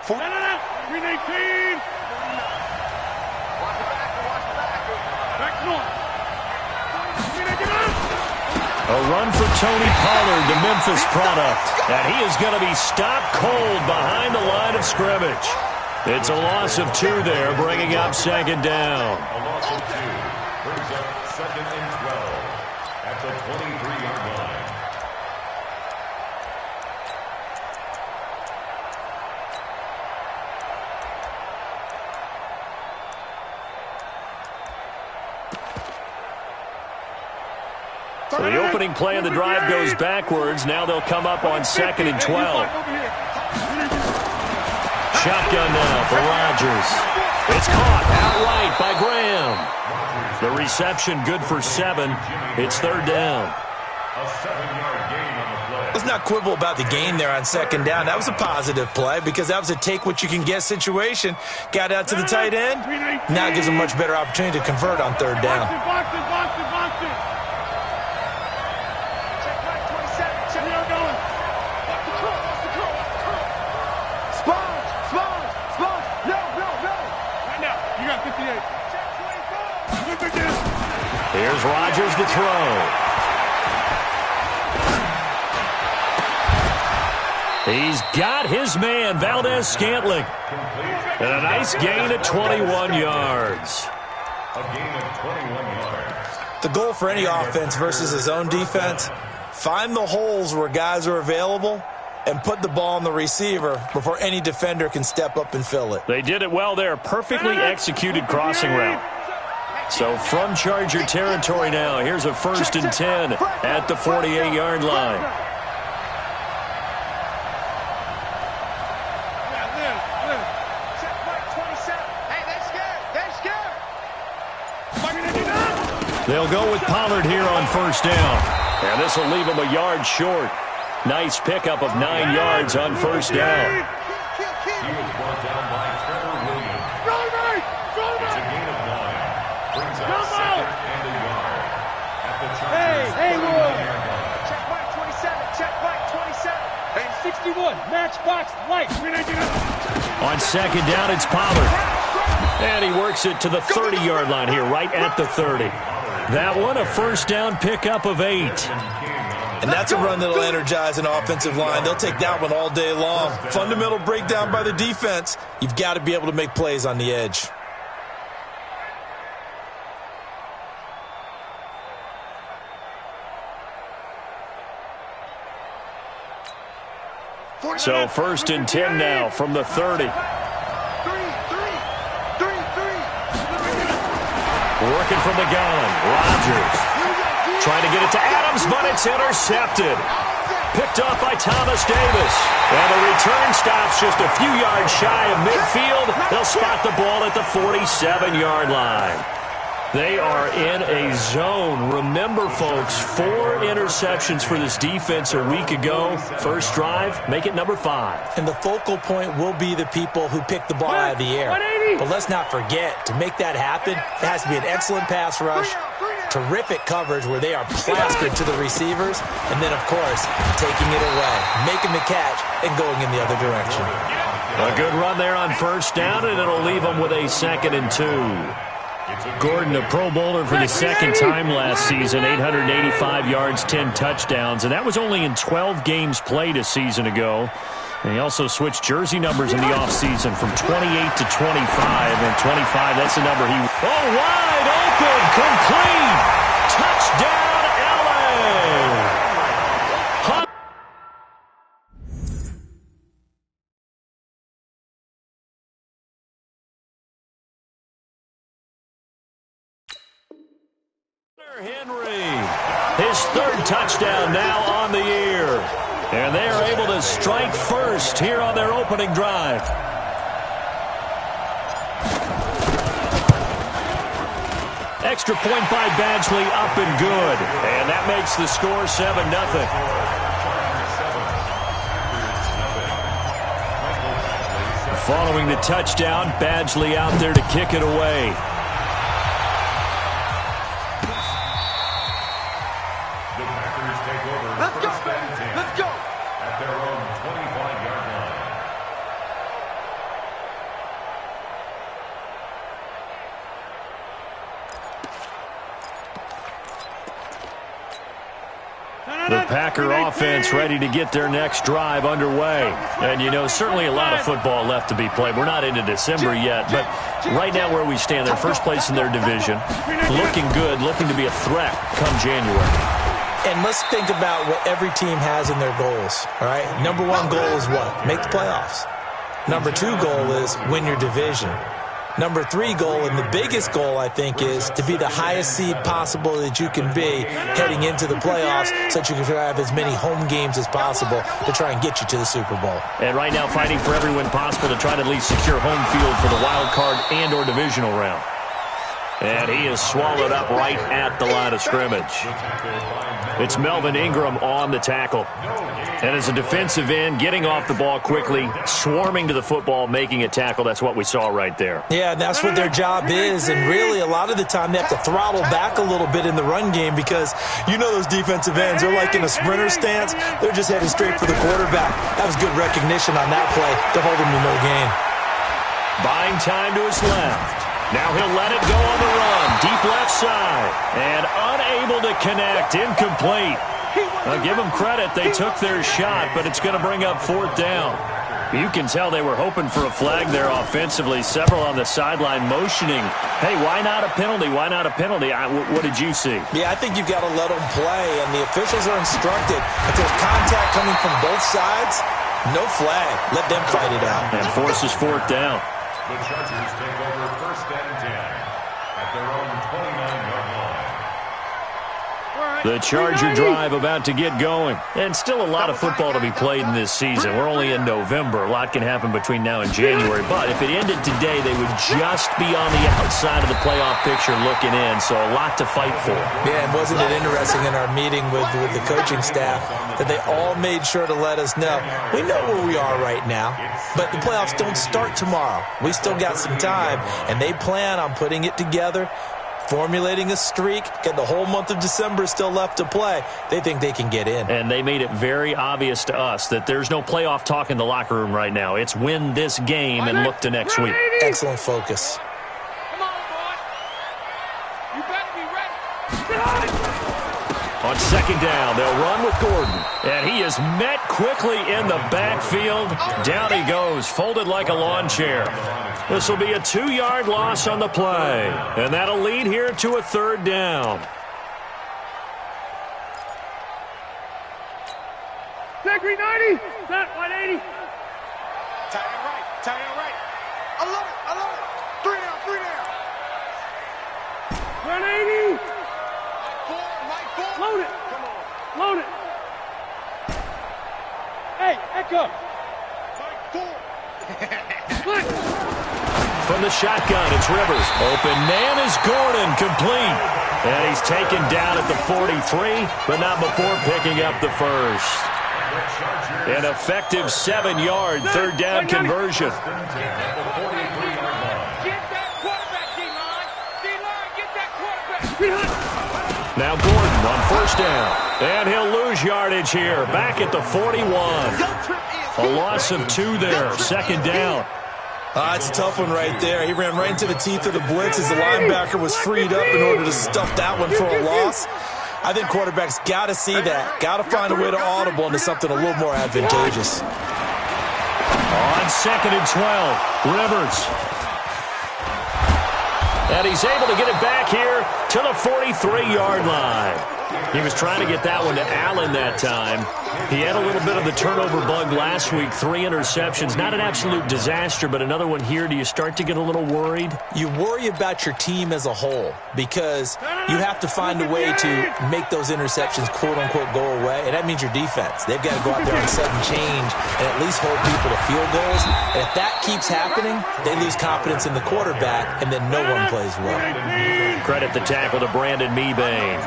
319. Back north. A run for Tony Pollard, the Memphis product. And he is going to be stopped cold behind the line of scrimmage. It's a loss of 2 there, bringing up second down. A loss of 2 brings up second and 12 at the 23-yard line. So the opening play of the drive goes backwards. Now they'll come up on second and 12. Shotgun now for Rodgers. It's caught outright by Graham. The reception good for 7. It's third down. A 7-yard gain on the play. Let's not quibble about the gain there on second down. That was a positive play because that was a take-what-you-can-get situation. Got out to the tight end. Now it gives them a much better opportunity to convert on third down. Here's Rodgers to throw. He's got his man, Valdez-Scantling. And a nice gain of 21 yards. A gain of 21 yards. The goal for any offense versus his own defense, find the holes where guys are available and put the ball on the receiver before any defender can step up and fill it. They did it well there. Perfectly executed crossing route. So from Charger territory now, here's a 1st and 10 at the 48-yard line. They'll go with Pollard here on 1st down. And this will leave him a yard short. Nice pickup of 9 yards on 1st down. He was brought down by Trevor Williams. It's a gain of 9. Brings up second and a yard at the Chargers' 39-yard line. Check back 27. Check back 27. And 61. Matchbox light. On second down, it's Pollard. And he works it to the 30-yard line here, right at the 30. That one, a 1st down pickup of 8. And that's a run that'll energize an offensive line. They'll take that one all day long. Fundamental breakdown by the defense. You've got to be able to make plays on the edge. So 1st and 10 now from the 30. Working from the gun, Rodgers. Trying to get it to Adams, but it's intercepted. Picked off by Thomas Davis. And the return stops just a few yards shy of midfield. They'll spot the ball at the 47-yard line. They are in a zone. Remember, folks, 4 interceptions for this defense a week ago. First drive, make it number 5. And the focal point will be the people who pick the ball out of the air. But let's not forget, to make that happen, it has to be an excellent pass rush, terrific coverage where they are plastered to the receivers, and then, of course, taking it away, making the catch, and going in the other direction. A good run there on 1st down, and it'll leave them with a 2nd and 2. Gordon, a Pro Bowler for the 2nd time last season, 885 yards, 10 touchdowns, and that was only in 12 games played a season ago. And he also switched jersey numbers in the offseason from 28 to 25, and 25, that's the number he... Oh, wide open, complete! Touchdown, LA! Henry, his 3rd touchdown now on the year. And they are able to strike first here on their opening drive. Extra point by Badgley, up and good. And that makes the score 7-0. Following the touchdown, Badgley out there to kick it away. The Packer offense ready to get their next drive underway. And, you know, certainly a lot of football left to be played. We're not into December yet, but right now where we stand, they're first place in their division, looking good, looking to be a threat come January. And let's think about what every team has in their goals, all right? Number one goal is what? Make the playoffs. Number two goal is win your division. Number three goal, and the biggest goal, I think, is to be the highest seed possible that you can be heading into the playoffs so that you can have as many home games as possible to try and get you to the Super Bowl. And right now fighting for every win possible to try to at least secure home field for the wild card and or divisional round. And he is swallowed up right at the line of scrimmage. It's Melvin Ingram on the tackle. And as a defensive end, getting off the ball quickly, swarming to the football, making a tackle, that's what we saw right there. Yeah, that's what their job is. And really, a lot of the time, they have to throttle back a little bit in the run game because you know those defensive ends, they're like in a sprinter stance. They're just heading straight for the quarterback. That was good recognition on that play to hold him to no gain. Buying time to his left. Now he'll let it go on the run. Deep left side. And unable to connect. Incomplete. I'll give them credit. They took their shot, but it's going to bring up fourth down. You can tell they were hoping for a flag there offensively. Several on the sideline motioning. Hey, why not a penalty? Why not a penalty? What did you see? Yeah, I think you've got to let them play, and the officials are instructed. If there's contact coming from both sides, no flag. Let them fight it out. And forces fourth down. The Chargers take over first and 10 at their own 29-yard line. The Charger drive about to get going. And still a lot of football to be played in this season. We're only in November. A lot can happen between now and January. But if it ended today, they would just be on the outside of the playoff picture looking in. So a lot to fight for. Yeah, and wasn't it interesting in our meeting with the coaching staff that they all made sure to let us know, we know where we are right now, but the playoffs don't start tomorrow. We still got some time, and they plan on putting it together, formulating a streak, get the whole month of December still left to play. They think they can get in. And they made it very obvious to us that there's no playoff talk in the locker room right now. It's win this game and look to next week. Excellent focus. Come on, boy. You better be ready. On second down, they'll run with Gordon. And he is met quickly in the backfield. Down he goes, folded like a lawn chair. This will be a 2-yard loss on the play. And that'll lead here to a third down. Secondary 90. Set 180. Tight end right. Tight end right. I love it. I love it. 3 down. 3 down. 180. Mike Ford. Load it. Come on. Load it. Hey, Echo. Mike Ford. Split. From the shotgun, it's Rivers. Open man is Gordon, complete. And he's taken down at the 43, but not before picking up the first. An effective 7-yard third down conversion. Get that quarterback, D-line. D-line, get that quarterback. Now Gordon on first down. And he'll lose yardage here. Back at the 41. A loss of 2 there. Second down. It's a tough one right there. He ran right into the teeth of the blitz as the linebacker was freed up in order to stuff that one for a loss. I think quarterbacks got to see that. Got to find a way to audible into something a little more advantageous. On second and 12, Rivers. And he's able to get it back here to the 43-yard line. He was trying to get that one to Allen that time. He had a little bit of the turnover bug last week, 3 interceptions. Not an absolute disaster, but another one here. Do you start to get a little worried? You worry about your team as a whole because you have to find a way to make those interceptions, quote-unquote, go away, and that means your defense. They've got to go out there on sudden change and at least hold people to field goals. And if that keeps happening, they lose confidence in the quarterback, and then no one plays well. Credit the tackle to Brandon Mebane.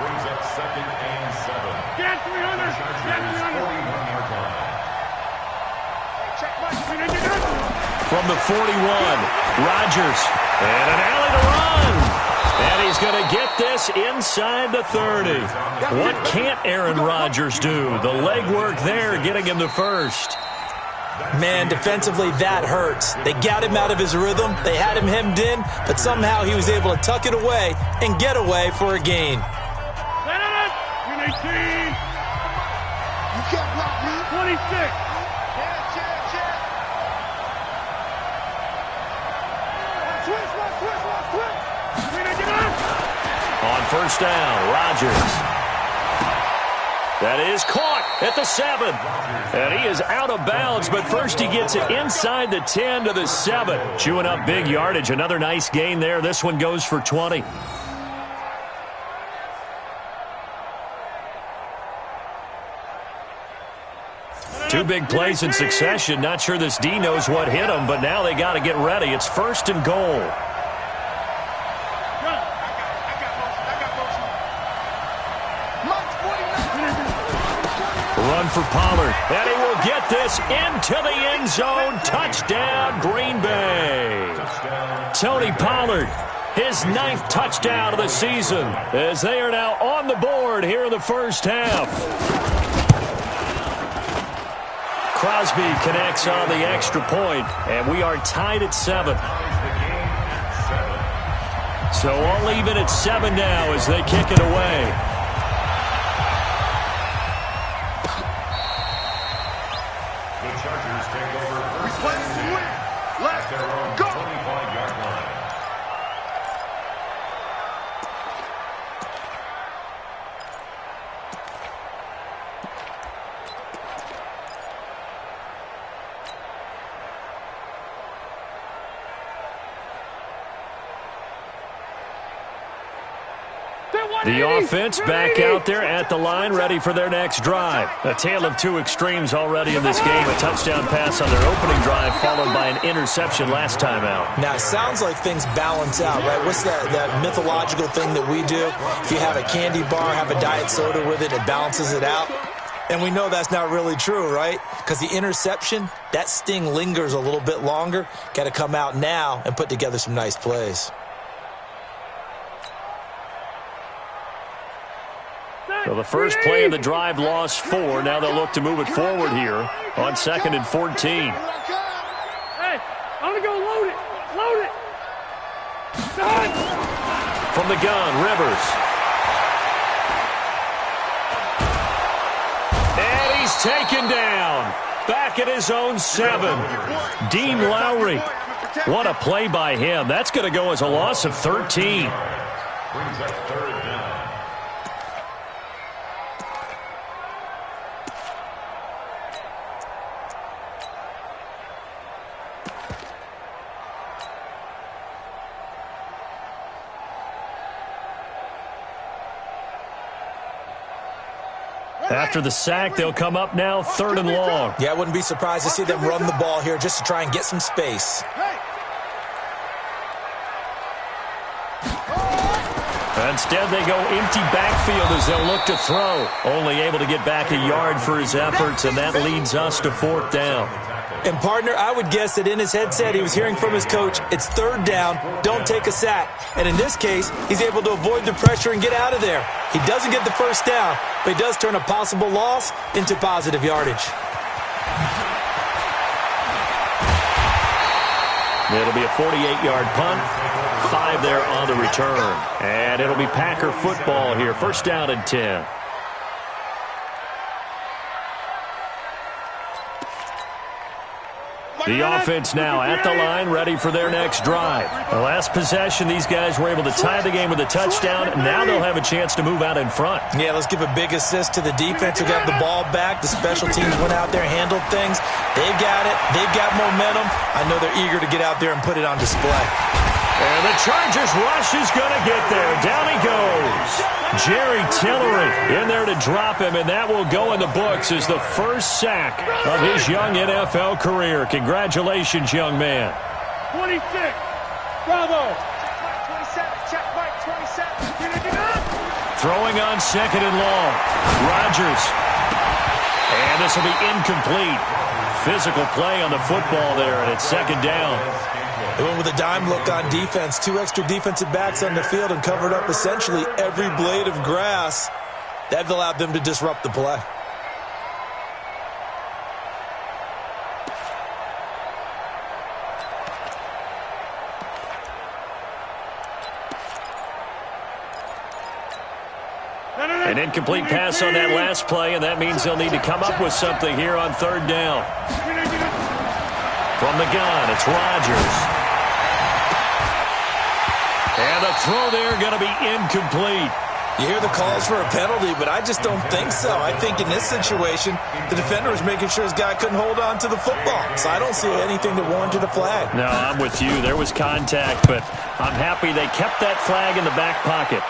Brings up second and 7. Get 300. Get 300. 41-yard line. Check my. From the 41, Rodgers. And an alley to run. And he's going to get this inside the 30. What can't Aaron Rodgers do? The legwork there getting him the first. Man, defensively, that hurts. They got him out of his rhythm. They had him hemmed in, but somehow he was able to tuck it away and get away for a gain. You can't block me. 26. Switch. On first down, Rodgers. That is caught at the 7. And he is out of bounds, but first he gets it inside the 10 to the 7. Chewing up big yardage. Another nice gain there. This one goes for 20. Two big plays in succession. Not sure this D knows what hit him, but now they got to get ready. It's first and goal. Run for Pollard, and he will get this into the end zone. Touchdown, Green Bay. Tony Pollard, his 9th touchdown of the season, as they are now on the board here in the first half. Crosby connects on the extra point, and we are tied at 7. So all even at 7 now as they kick it away. The offense back out there at the line, ready for their next drive. A tale of two extremes already in this game. A touchdown pass on their opening drive, followed by an interception last time out. Now, it sounds like things balance out, right? What's that mythological thing that we do? If you have a candy bar, have a diet soda with it, it balances it out. And we know that's not really true, right? Because the interception, that sting lingers a little bit longer. Got to come out now and put together some nice plays. So the first play of the drive lost 4. Now they'll look to move it forward here on 2nd and 14. Hey, I'm going to go load it. Load it. From the gun, Rivers. And he's taken down. Back at his own 7. Dean Lowry. What a play by him. That's going to go as a loss of 13. Brings up 3rd down. After the sack, they'll come up now 3rd and long. Yeah, I wouldn't be surprised to see them run the ball here just to try and get some space. Instead, they go empty backfield as they'll look to throw. Only able to get back a yard for his efforts, and that leads us to 4th down. And, partner, I would guess that in his headset he was hearing from his coach, it's 3rd down, don't take a sack. And in this case, he's able to avoid the pressure and get out of there. He doesn't get the first down, but he does turn a possible loss into positive yardage. It'll be a 48-yard punt, 5 there on the return. And it'll be Packer football here, 1st down and 10. The offense now at the line, ready for their next drive. The last possession, these guys were able to tie the game with a touchdown. Now they'll have a chance to move out in front. Yeah, let's give a big assist to the defense who got the ball back. The special teams went out there, handled things. They've got it. They've got momentum. I know they're eager to get out there and put it on display. And the Chargers rush is going to get there. Down he goes. Jerry Tillery in there to drop him, and that will go in the books as the first sack of his young NFL career. Congratulations, young man. 26. Bravo. Check right, 27. Throwing on 2nd and long. Rodgers. And this will be incomplete. Physical play on the football there, and it's 2nd down. They went with a dime look on defense. 2 extra defensive backs on the field and covered up essentially every blade of grass. That allowed them to disrupt the play. An incomplete pass on that last play, and that means they'll need to come up with something here on third down. From the gun, it's Rodgers. And the throw there going to be incomplete. You hear the calls for a penalty, but I just don't think so. I think in this situation, the defender was making sure his guy couldn't hold on to the football. So I don't see anything that warranted a flag. No, I'm with you. There was contact, but I'm happy they kept that flag in the back pocket.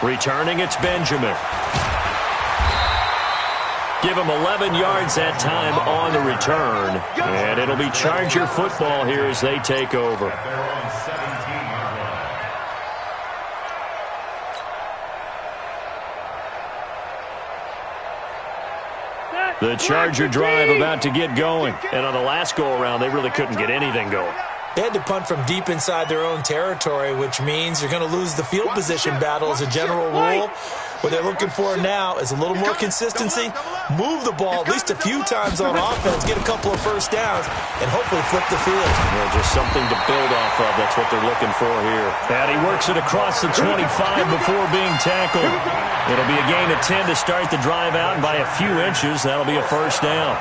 Returning, it's Benjamin. Give him 11 yards that time on the return. And it'll be Charger football here as they take over. The Charger drive about to get going. And on the last go-around, they really couldn't get anything going. They had to punt from deep inside their own territory, which means you're going to lose the field position battle as a general rule. What they're looking for now is a little more consistency, move the ball at least a few times on offense, get a couple of first downs, and hopefully flip the field. Yeah, just something to build off of. That's what they're looking for here. And he works it across the 25 before being tackled. It'll be a gain of 10 to start the drive out, and by a few inches, that'll be a first down.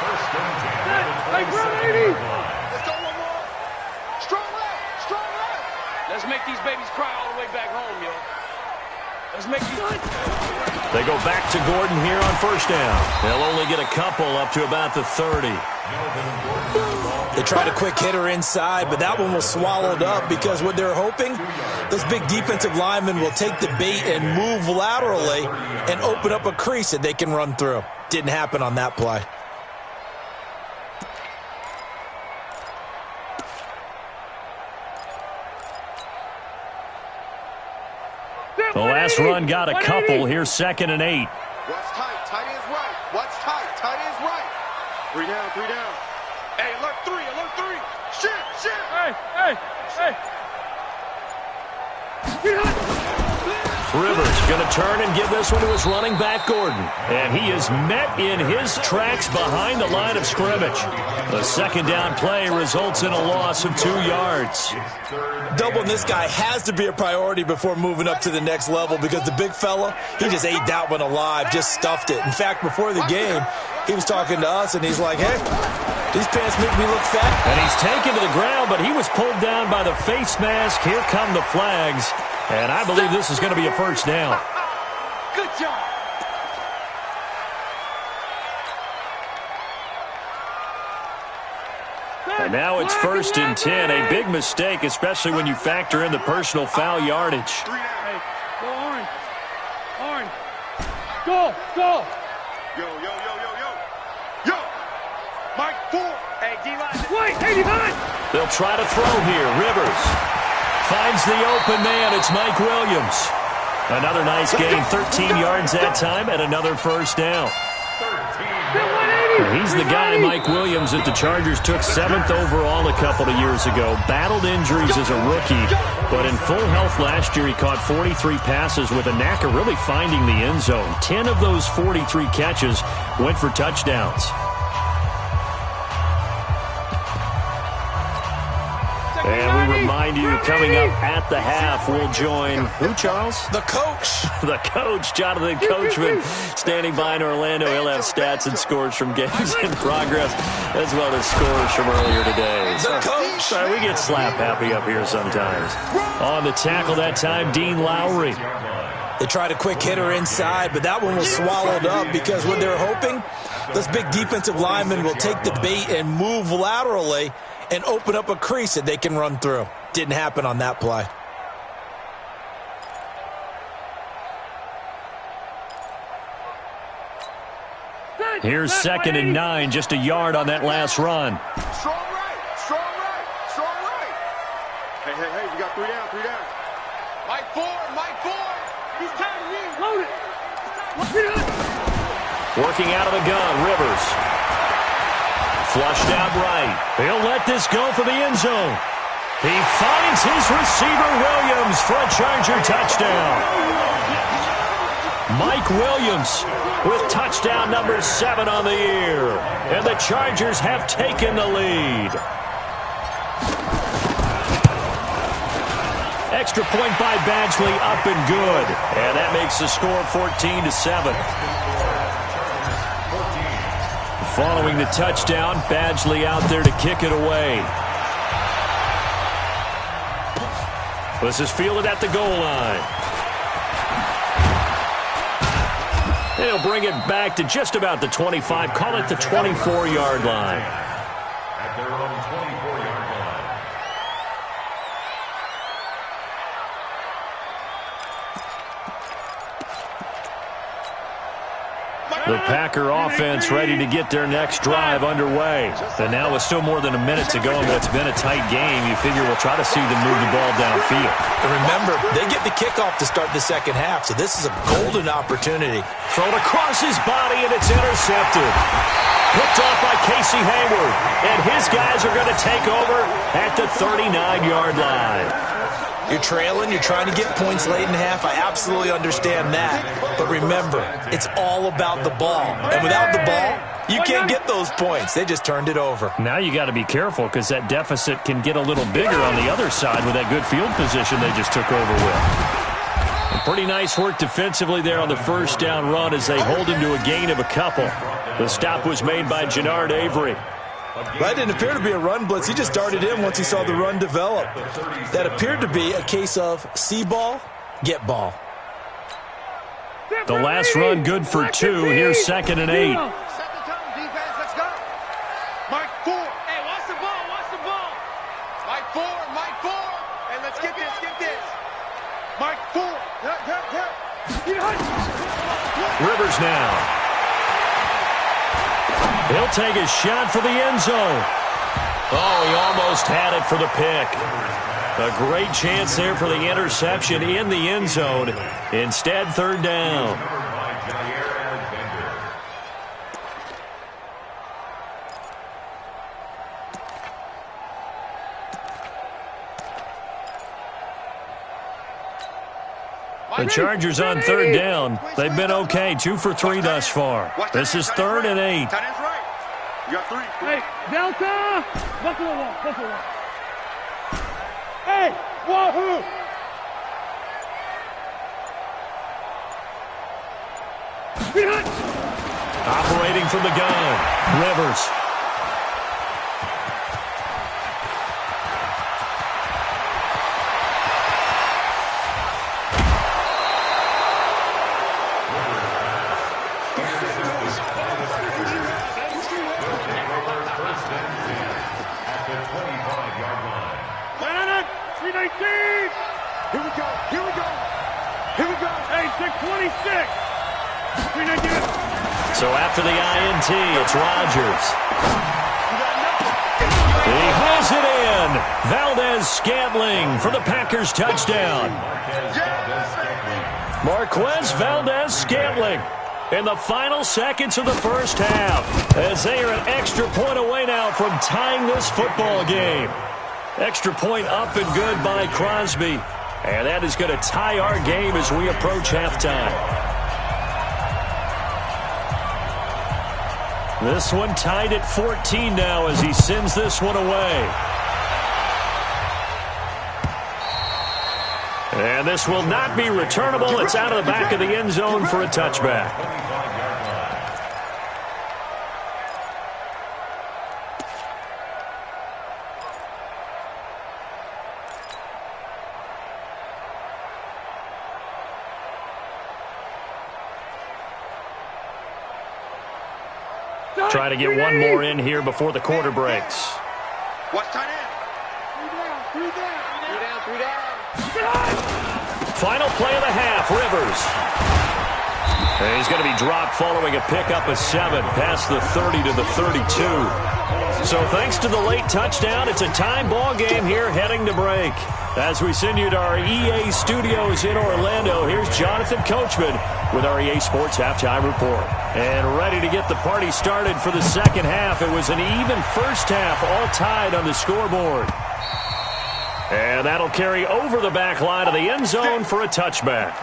First and 10. Hey, Brother 80! Let's go one more. Strong left, strong left. Let's make these babies cry all the way back home, yo. Let's make these... They go back to Gordon here on first down. They'll only get a couple up to about the 30. They tried a quick hitter inside, but that one was swallowed up because what they're hoping, those big defensive linemen will take the bait and move laterally and open up a crease that they can run through. Didn't happen on that play. The last run got a couple. Here's 2nd and 8. What's tight? Tight ends right. What's tight? Tight ends right. 3 down, 3 down. Hey, alert 3, alert 3. Shit. Hey! Get hot! Rivers going to turn and give this one to his running back, Gordon. And he is met in his tracks behind the line of scrimmage. The second down play results in a loss of 2 yards. Doubling this guy has to be a priority before moving up to the next level because the big fella, he just ate that one alive, just stuffed it. In fact, before the game, he was talking to us, and he's like, hey, these pants make me look fat. And he's taken to the ground, but he was pulled down by the face mask. Here come the flags. And I believe this is going to be a first down. Good job! And now it's 1st and 10. A big mistake, especially when you factor in the personal foul yardage. Hey, go Orange. Orange. Go! Yo. Mike 4. Hey, D-line. Wait, hey, behind! They'll try to throw here. Rivers finds the open man. It's Mike Williams. Another nice gain, 13 yards that time, and another first down. He's the guy, Mike Williams, that the Chargers took 7th overall a couple of years ago. Battled injuries as a rookie, but in full health last year, he caught 43 passes with a knack of really finding the end zone. 10 of those 43 catches went for touchdowns. And we remind you, coming up at the half, we'll join, who, Charles? The coach. The coach, Jonathan Coachman, standing by in Orlando. He'll have stats and scores from games in progress, as well as scores from earlier today. The coach. Sorry, we get slap happy up here sometimes. On the tackle that time, Dean Lowry. They tried a quick hitter inside, but that one was swallowed up because what they're hoping, those big defensive linemen will take the bait and move laterally and open up a crease that they can run through. Didn't happen on that play. Here's 2nd and 9, just a yard on that last run. Strong right. Hey, we got 3 down, 3 down. Mike 4. He's tired of you. Load it! Working out of the gun, Rivers. Flushed out right. He'll let this go for the end zone. He finds his receiver, Williams, for a Charger touchdown. Mike Williams with touchdown number 7 on the year. And the Chargers have taken the lead. extra point by Badgley up and good. And that makes the score 14-7. Following the touchdown, Badgley out there to kick it away. This is fielded at the goal line. He'll bring it back to just about the 25. Call it the 24-yard line. At their own 24-yard line. The Packer offense ready to get their next drive underway. And now with still more than a minute to go in what's been a tight game, you figure we'll try to see them move the ball downfield. And remember, they get the kickoff to start the second half, so this is a golden opportunity. Thrown across his body, and it's intercepted. Picked off by Casey Hayward. And his guys are going to take over at the 39-yard line. You're trailing, you're trying to get points late in half. I absolutely understand that. But remember, it's all about the ball. And without the ball, you can't get those points. They just turned it over. Now you got to be careful because that deficit can get a little bigger on the other side with that good field position they just took over with. And pretty nice work defensively there on the first down run as they hold him to a gain of a couple. The stop was made by Jannard Avery. That didn't appear to be a run blitz. He just darted in once he saw the run develop. That appeared to be a case of see ball, get ball. The last run good for 2. Here's 2nd and 8. Set the tone, defense. Let's go. Mike 4. Hey, watch the ball. Watch the ball. Mike 4. Mike 4. Hey, let's get this. Get this. Mike 4. Rivers now. He'll take a shot for the end zone. Oh, he almost had it for the pick. A great chance there for the interception in the end zone. Instead, 3rd down. The Chargers on 3rd down. They've been okay, 2 for 3 thus far. This is 3rd and 8. You got 3. Hey, Delta! Buffalo 1, Buffalo 1. Hey, Wahoo! Operating from the gun, Rivers. Here we go. Here we go. Here we go. Hey, 626. 319. So after the INT, it's Rodgers. He hauls it in. Valdez-Scantling for the Packers touchdown. Marquez Valdez-Scantling in the final seconds of the first half as they are an extra point away now from tying this football game. Extra point up and good by Crosby. And that is going to tie our game as we approach halftime. This one tied at 14 now as he sends this one away. And this will not be returnable. It's out of the back of the end zone for a touchback. Try to get one more in here before the quarter breaks. Watch tight end. 3 down. Final play of the half, Rivers. And he's going to be dropped following a pickup of 7 past the 30 to the 32. So thanks to the late touchdown, it's a tie ball game here heading to break. As we send you to our EA studios in Orlando, here's Jonathan Coachman with our EA Sports Halftime Report. And ready to get the party started for the second half. It was an even first half, all tied on the scoreboard. And that'll carry over the back line of the end zone for a touchback.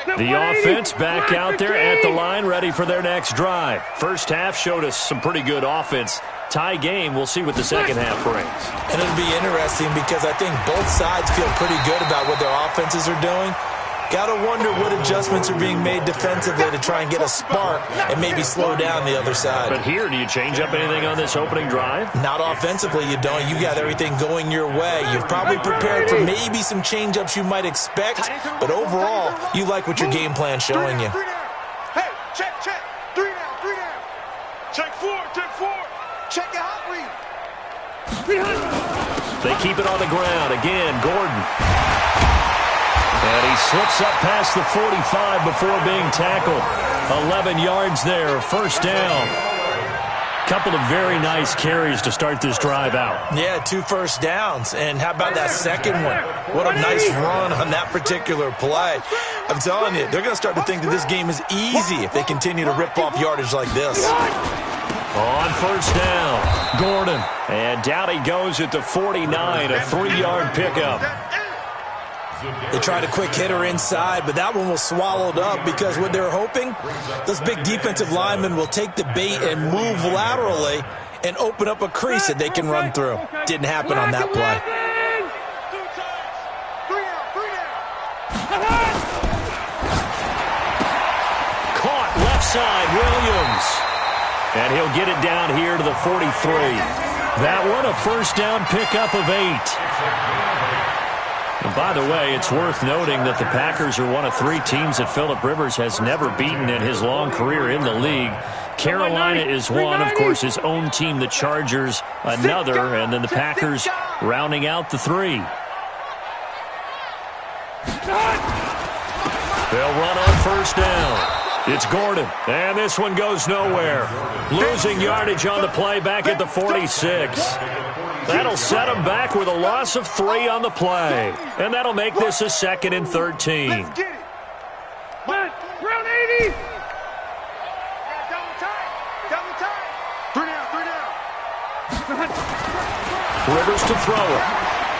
The offense back out there at the line, ready for their next drive. First half showed us some pretty good offense. Tie game, we'll see what the second half brings. And it'll be interesting because I think both sides feel pretty good about what their offenses are doing. Got to wonder what adjustments are being made defensively to try and get a spark and maybe slow down the other side. But here, do you change up anything on this opening drive? Not offensively, you don't. You got everything going your way. You've probably prepared for maybe some change-ups you might expect, but overall, you like what your game plan's showing you. Hey, check. 3 down. Check 4. Check your hot read. They keep it on the ground. Again, Gordon. And he slips up past the 45 before being tackled. 11 yards there, first down. Couple of very nice carries to start this drive out. Yeah, 2 first downs. And how about that second one? What a nice run on that particular play. I'm telling you, they're going to start to think that this game is easy if they continue to rip off yardage like this. On first down, Gordon. And down he goes at the 49, a 3-yard pickup. They tried a quick hitter inside, but that one was swallowed up because what they're hoping, those big defensive linemen will take the bait and move laterally and open up a crease that they can run through. Didn't happen on that play. Caught left side, Williams. And he'll get it down here to the 43. That one, a first down pickup of 8. And by the way, it's worth noting that the Packers are one of 3 teams that Phillip Rivers has never beaten in his long career in the league. Carolina is one, of course, his own team, the Chargers, another, and then the Packers rounding out the 3. They'll run on first down. It's Gordon, and this one goes nowhere. Losing yardage on the play back at the 46. That'll set him back with a loss of 3 on the play. And that'll make this a 2nd and 13. Let's get it. Round 80. Double time. 3 down. Rivers to throw it.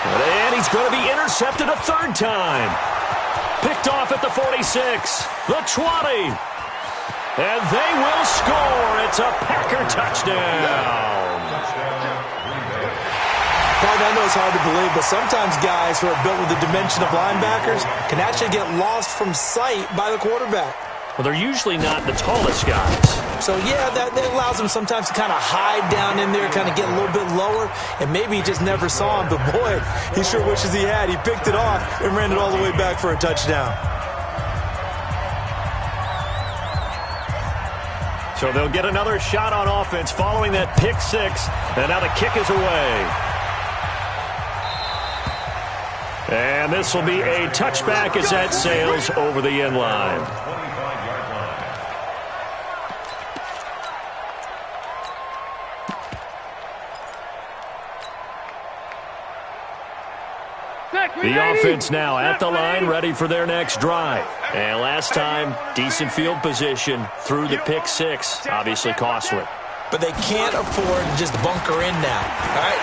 And he's going to be intercepted a 3rd time. Picked off at the 46. The 20. And they will score. It's a Packer touchdown. Paul, I know it's hard to believe, but sometimes guys who are built with the dimension of linebackers can actually get lost from sight by the quarterback. Well, they're usually not the tallest guys. So, yeah, that allows them sometimes to kind of hide down in there, kind of get a little bit lower, and maybe he just never saw him. But, boy, he sure wishes he had. He picked it off and ran it all the way back for a touchdown. So they'll get another shot on offense following that pick 6, and now the kick is away. And this will be a touchback as that sails over the end line. The offense now at the line, ready for their next drive. And last time, decent field position through the pick 6, obviously costly. But they can't afford to just bunker in now. All right?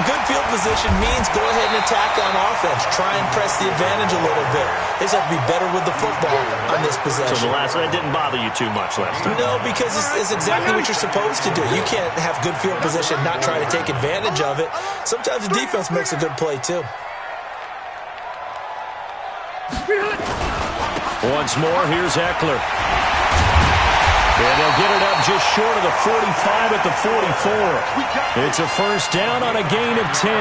Good field position means go ahead and attack on offense. Try and press the advantage a little bit. They just have to be better with the football on this possession. So that didn't bother you too much last time? No, because it's exactly what you're supposed to do. You can't have good field position and not try to take advantage of it. Sometimes the defense makes a good play, too. Once more, here's Eckler. And they'll get it up just short of the 45 at the 44. It's a first down on a gain of 10.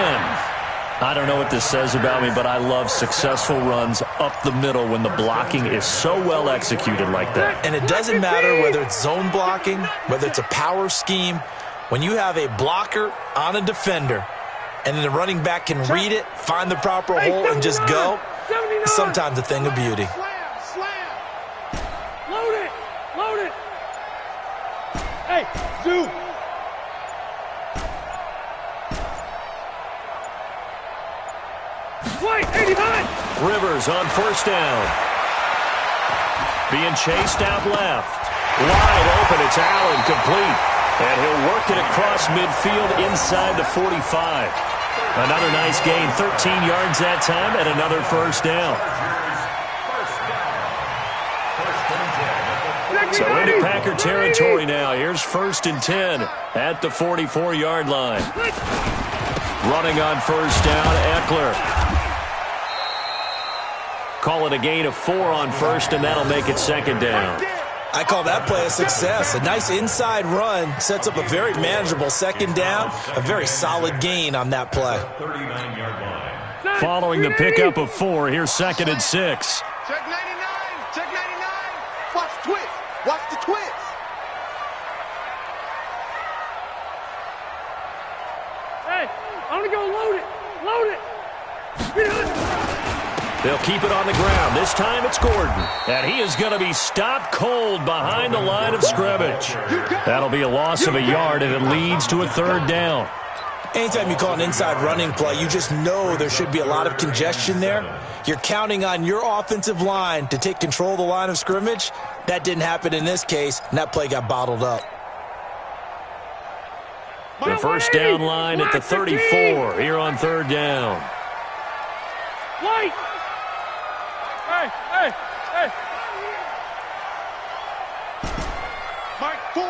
I don't know what this says about me, but I love successful runs up the middle when the blocking is so well executed like that. And it doesn't matter whether it's zone blocking, whether it's a power scheme. When you have a blocker on a defender, and then the running back can read it, find the proper hole, and just go, it's sometimes a thing of beauty. Load it. Hey, Zoo. White, 89. Rivers on first down. Being chased out left. Wide open, it's Allen, complete. And he'll work it across midfield inside the 45. Another nice gain, 13 yards that time, and another first down. So into Packer territory now. Here's 1st and 10 at the 44-yard line. Running on 1st down, Eckler. Call it a gain of 4 on 1st, and that'll make it 2nd down. I call that play a success. A nice inside run sets up a very manageable 2nd down. A very solid gain on that play. 39-yard line. Following the pickup of 4, here's 2nd and 6. Check 99. Check 99. Watch the twist. Watch the twist. Hey, I'm going to go load it. Load it. They'll keep it on the ground. This time it's Gordon. And he is going to be stopped cold behind the line of scrimmage. That'll be a loss of a yard, and it leads to a 3rd down. Anytime you call an inside running play, you just know there should be a lot of congestion there. You're counting on your offensive line to take control of the line of scrimmage. That didn't happen in this case, and that play got bottled up. The 1st down line at the 34 here on 3rd down. Light. Hey, hey, hey. Mike 4.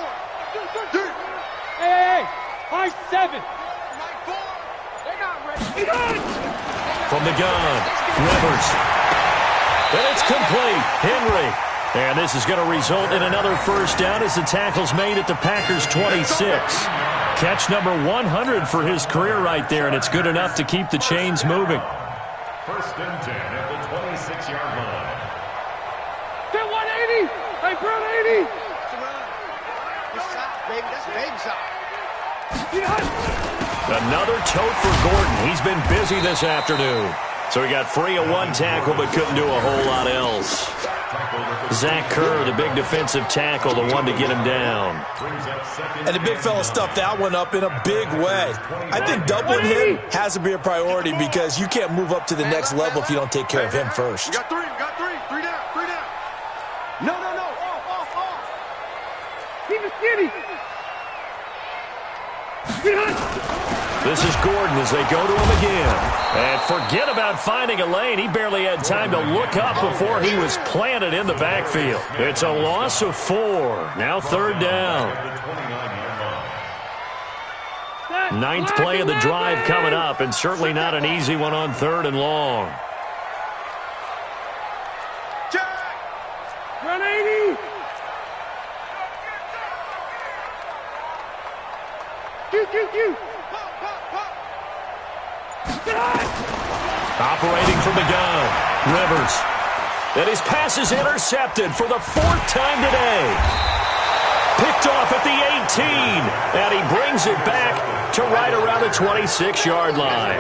Hey, Mike 7. Mike 4. They're not ready. From the gun, Rivers. And it's complete. Henry. And this is going to result in another 1st down as the tackle's made at the Packers' 26. Catch number 100 for his career right there, and it's good enough to keep the chains moving. 1st and 10 at the 26-yard line. Get 180. Hey, Brown 80. That's a run. Good shot, baby. That's a baby shot. Another tote for Gordon. He's been busy this afternoon. So he got free of 1 tackle but couldn't do a whole lot else. Zach Kerr, the big defensive tackle, the one to get him down. And the big fella stuffed that one up in a big way. I think doubling him has to be a priority because you can't move up to the next level if you don't take care of him first. You got 3. You got 3. 3 down. 3 down. No. Off. Keep it skinny. This is Gordon as they go to him again. And forget about finding a lane. He barely had time to look up before he was planted in the backfield. It's a loss of 4. Now 3rd down. 9th play of the drive coming up, and certainly not an easy one on 3rd and long. Run 80. Q. Operating from the gun, Rivers. And his pass is intercepted for the 4th time today. Picked off at the 18, and he brings it back to right around the 26-yard line.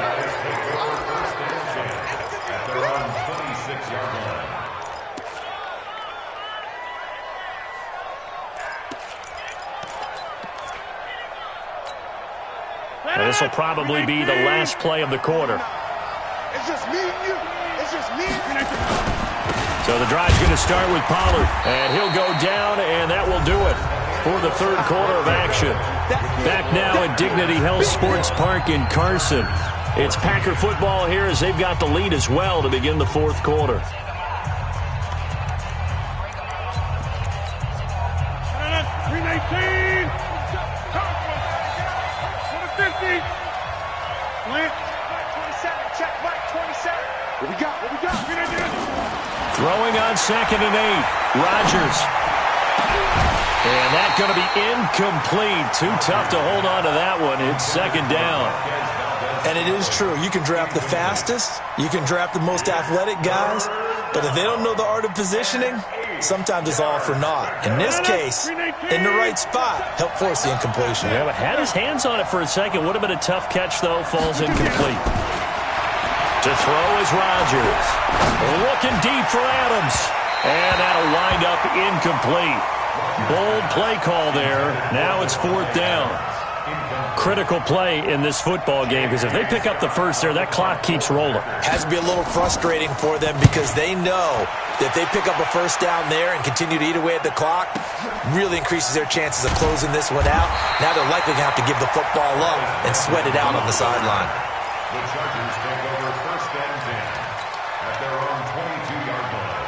And this will probably be the last play of the quarter. It's just me and you. It's just me and you. So the drive's going to start with Pollard, and he'll go down, and that will do it for the 3rd quarter of action. Back now at Dignity Health Sports Park in Carson. It's Packer football here as they've got the lead as well to begin the 4th quarter. Throwing on 2nd and 8. Rodgers. And that's going to be incomplete. Too tough to hold on to that one. It's 2nd down. And it is true. You can draft the fastest. You can draft the most athletic guys. But if they don't know the art of positioning, sometimes it's all for naught. In this case, in the right spot, help force the incompletion. Yeah, but had his hands on it for a second. Would have been a tough catch, though. Falls incomplete. To throw is Rodgers. Looking deep for Adams. And that'll wind up incomplete. Bold play call there. Now it's 4th down. Critical play in this football game because if they pick up the first there, that clock keeps rolling. Has to be a little frustrating for them because they know that if they pick up a 1st down there and continue to eat away at the clock, really increases their chances of closing this one out. Now they're likely going to have to give the football up and sweat it out on the sideline. The Chargers take over 1st and 10 at their own 22-yard line.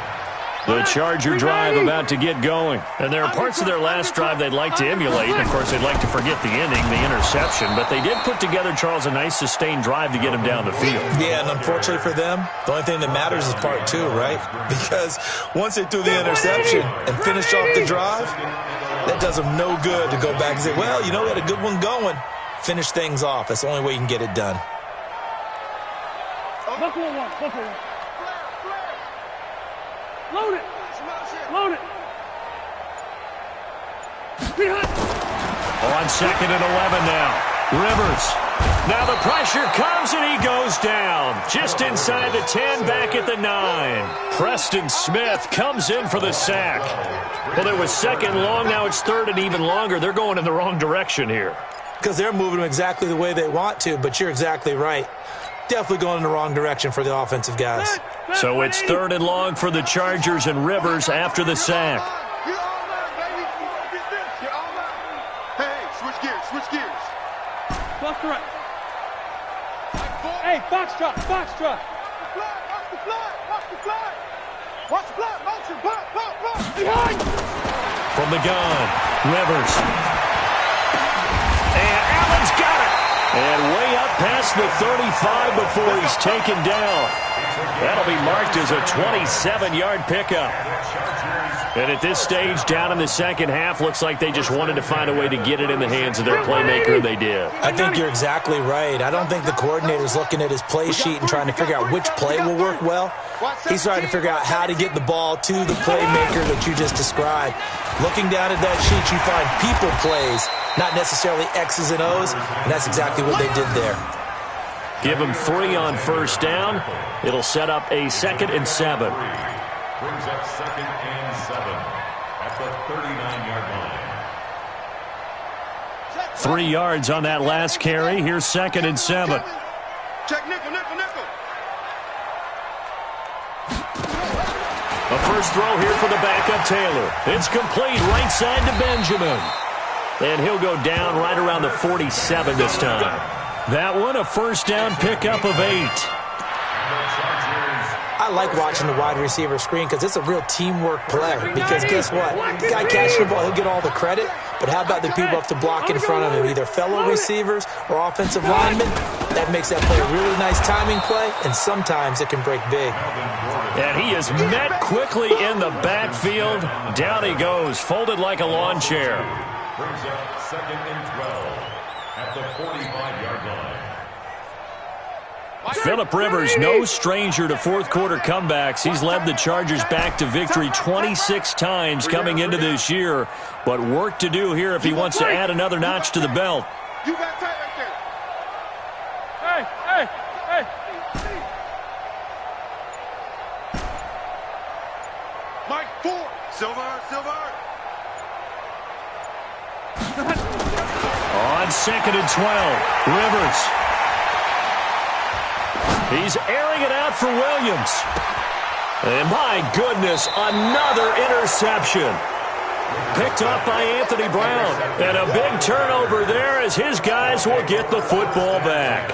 The Charger drive about to get going. And there are parts of their last drive they'd like to emulate. And, of course, they'd like to forget the ending, the interception. But they did put together, Charles, a nice sustained drive to get him down the field. Yeah, and unfortunately for them, the only thing that matters is part two, right? Because once they threw the interception and finished off the drive, that does them no good to go back and say, well, you know, we had a good one going. Finish things off. That's the only way you can get it done. Buffalo one. Load it. Load it. On 2nd and 11 now. Rivers. Now the pressure comes and he goes down. Just inside the 10, back at the 9. Preston Smith comes in for the sack. Well, it was 2nd long. Now it's 3rd and even longer. They're going in the wrong direction here. Because they're moving them exactly the way they want to, but you're exactly right. Definitely going in the wrong direction for the offensive guys. So it's 3rd and long for the Chargers and Rivers after the sack. Hey, switch gears. Left to right. Hey, box drop. Watch the fly. Motion, block. Behind. From the gun, Rivers. And Allen's got it. And way up past the 35 before he's taken down. That'll be marked as a 27-yard pickup. And at this stage, down in the second half, looks like they just wanted to find a way to get it in the hands of their playmaker, and they did. I think you're exactly right. I don't think the coordinator's looking at his play sheet and trying to figure out which play will work well. He's trying to figure out how to get the ball to the playmaker that you just described. Looking down at that sheet, you find people plays, not necessarily X's and O's, and that's exactly what they did there. Give him 3 on first down. It'll set up a 2nd and 7. Brings up 2nd and 7 at the 39-yard line. 3 yards on that last carry. Here's 2nd and 7. Check nickel. A first throw here for the backup Taylor. It's complete right side to Benjamin. And he'll go down right around the 47 this time. That one, a first down pickup of 8. I like watching the wide receiver screen because it's a real teamwork play. Because guess what? The guy catching the ball, he'll get all the credit. But how about the people up to block in front of him, either fellow receivers or offensive linemen? That makes that play a really nice timing play, and sometimes it can break big. And he is met quickly in the backfield. Down he goes, folded like a lawn chair. Brings up 2nd and 12 at the 45-yard line. Phillip Rivers, no stranger to fourth-quarter comebacks. He's led the Chargers back to victory 26 times coming into this year. But work to do here if he wants to add another notch to the belt. You got tight right there. Hey. Mike 4. Silver. On 2nd and 12, Rivers. He's airing it out for Williams. And my goodness, another interception. Picked up by Anthony Brown. And a big turnover there as his guys will get the football back.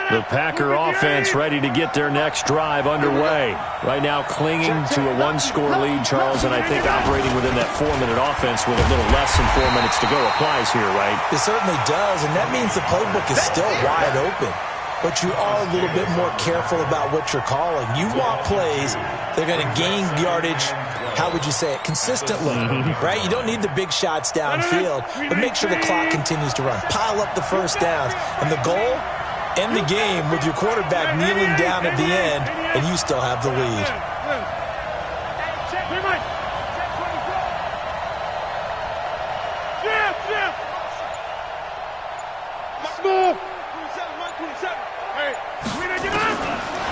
The Packer offense ready to get their next drive underway. Right now clinging to a 1-score lead, Charles, and I think operating within that 4-minute offense with a little less than 4 minutes to go applies here, right? It certainly does, and that means the playbook is still wide open. But you are a little bit more careful about what you're calling. You want plays that are going to gain yardage, how would you say it, consistently, right? You don't need the big shots downfield, but make sure the clock continues to run. Pile up the first downs, and the goal, end the game with your quarterback kneeling down at the end, and you still have the lead.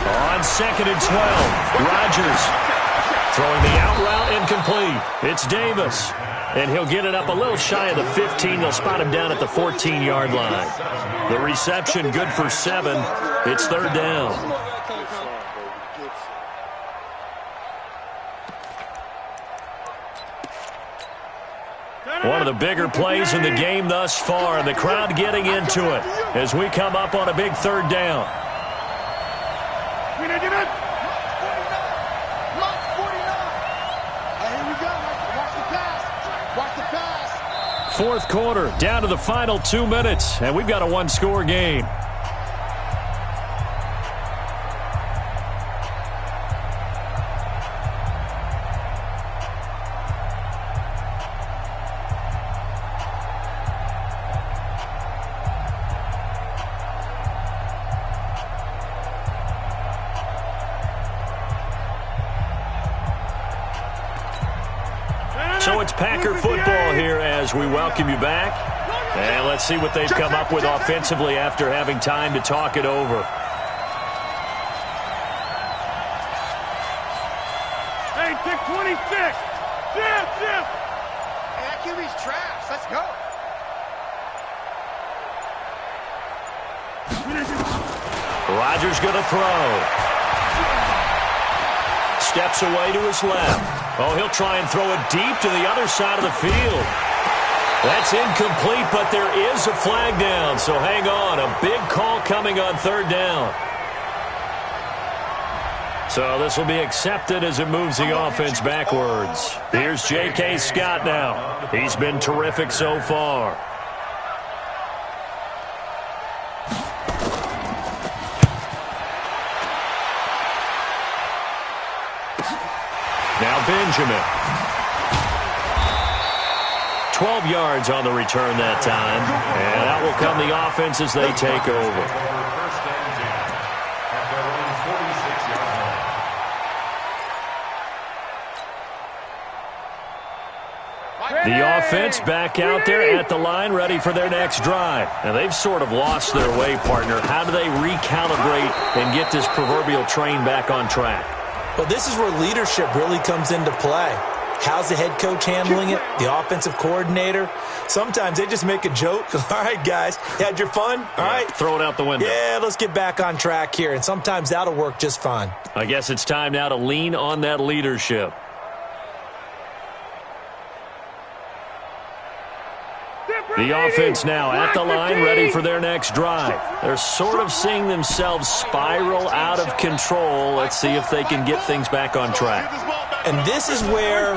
On 2nd and 12, Rodgers throwing the out route incomplete. It's Davis, and he'll get it up a little shy of the 15. They'll spot him down at the 14-yard line. The reception good for 7. It's 3rd down. One of the bigger plays in the game thus far, and the crowd getting into it as we come up on a big third down. Fourth quarter, down to the final 2 minutes, and we've got a one-score game. So it's Packer football here as we welcome you back. And let's see what they've come up with offensively after having time to talk it over. Hey, pick 26. Jim. Hey, that QB's trash. Let's go. Rodgers going to throw. Steps away to his left. Oh, he'll try and throw it deep to the other side of the field. That's incomplete, but there is a flag down, so hang on. A big call coming on third down. So this will be accepted as it moves the offense backwards. Here's J.K. Scott now. He's been terrific so far. Now Benjamin. 12 yards on the return that time. And out will come the offense as they take over. The offense back out there at the line, ready for their next drive. And they've sort of lost their way, partner. How do they recalibrate and get this proverbial train back on track? Well, this is where leadership really comes into play. How's the head coach handling it? The offensive coordinator? Sometimes they just make a joke. All right, guys, you had your fun? All right. Throw it out the window. Yeah, let's get back on track here. And sometimes that'll work just fine. I guess it's time now to lean on that leadership. The offense now at the line, ready for their next drive. They're sort of seeing themselves spiral out of control. Let's see if they can get things back on track. And this is where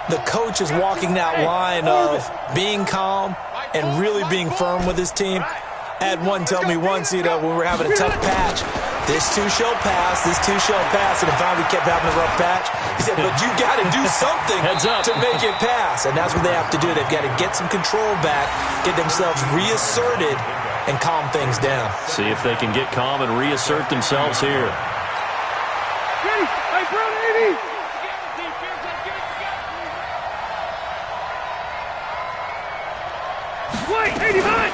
the coach is walking that line of being calm and really being firm with his team. I had one tell me once, when we were having a tough patch, this too shall pass, this too shall pass, and if we kept having a rough patch, he said, but you got to do something to make it pass, and that's what they have to do. They've got to get some control back, get themselves reasserted, and calm things down. See if they can get calm and reassert themselves here. Hey, Brown 80. Wait, 89.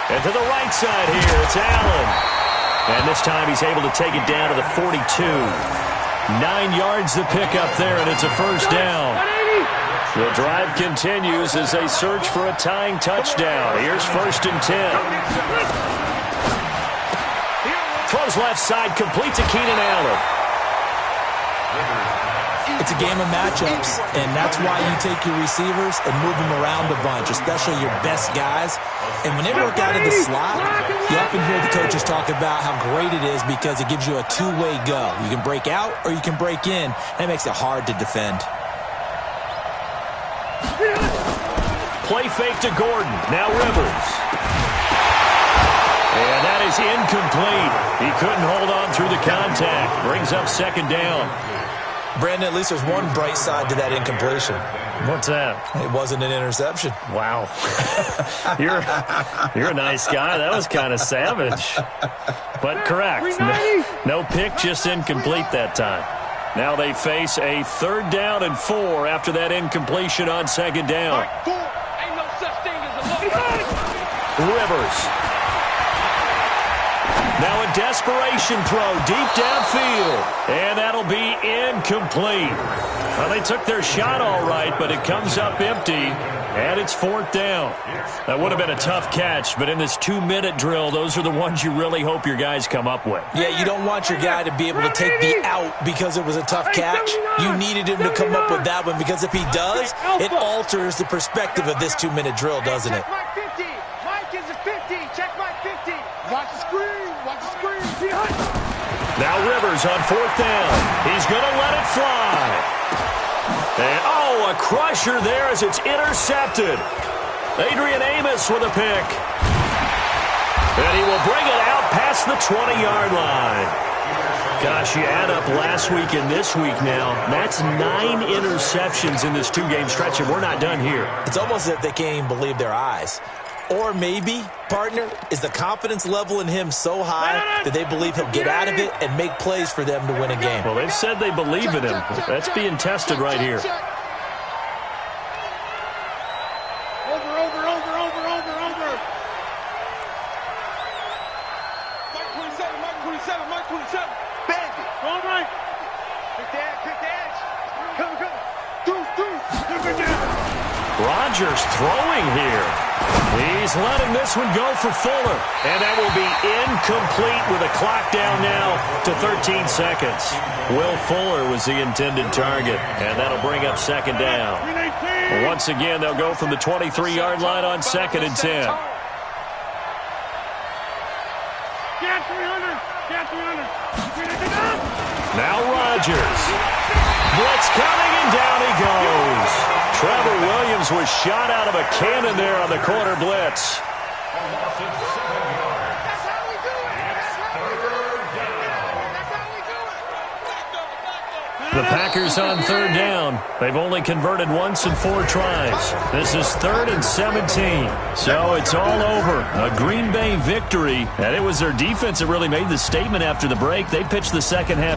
And to the right side here, it's Allen. And this time he's able to take it down to the 42. 9 yards to pick up there, and it's a first down. The drive continues as they search for a tying touchdown. Here's 1st and 10. Throws left side, complete to Keenan Allen. It's a game of matchups, and that's why you take your receivers and move them around a bunch, especially your best guys. And when they work out of the slot, you often hear the coaches talk about how great it is because it gives you a two-way go. You can break out or you can break in. That makes it hard to defend. Play fake to Gordon. Now Rivers. And that is incomplete. He couldn't hold on through the contact. Brings up 2nd down. Brandon, at least there's one bright side to that incompletion. What's that? It wasn't an interception. Wow. You're a nice guy. That was kind of savage. But correct. No pick, just incomplete that time. Now they face a 3rd down and 4 after that incompletion on 2nd down. Ain't no such thing as a Rivers. Now a desperation throw deep downfield. And that'll be incomplete. Well, they took their shot all right, but it comes up empty. And it's 4th down. That would have been a tough catch, but in this 2-minute drill, those are the ones you really hope your guys come up with. Yeah, you don't want your guy to be able to take the out because it was a tough catch. You needed him to come up with that one because if he does, it alters the perspective of this 2-minute drill, doesn't it? Mike 50. Mike is a 50. Check Mike 50. Watch the screen. Watch the screen. Now Rivers on 4th down. He's going to let it fly. And, a crusher there as it's intercepted. Adrian Amos with a pick. And he will bring it out past the 20-yard line. Gosh, you add up last week and this week now. That's 9 interceptions in this 2-game stretch, and we're not done here. It's almost as if they can't even believe their eyes. Or maybe, partner, is the confidence level in him so high that they believe he'll get out of it and make plays for them to win a game. Well, they've said they believe in him. That's being tested right here. Mike 27. Bandit. All right. Quick the edge. Come. Rodgers throwing here. He's letting this one go for Fuller. And that will be incomplete with a clock down now to 13 seconds. Will Fuller was the intended target, and that'll bring up 2nd down. Once again, they'll go from the 23-yard line on 2nd and 10. Now Rodgers. Blitz coming, and down he goes. Trevor Williams was shot out of a cannon there on the corner blitz. The Packers on 3rd down. They've only converted once in 4 tries. This is 3rd and 17. So it's all over. A Green Bay victory. And it was their defense that really made the statement after the break. They pitched the second half.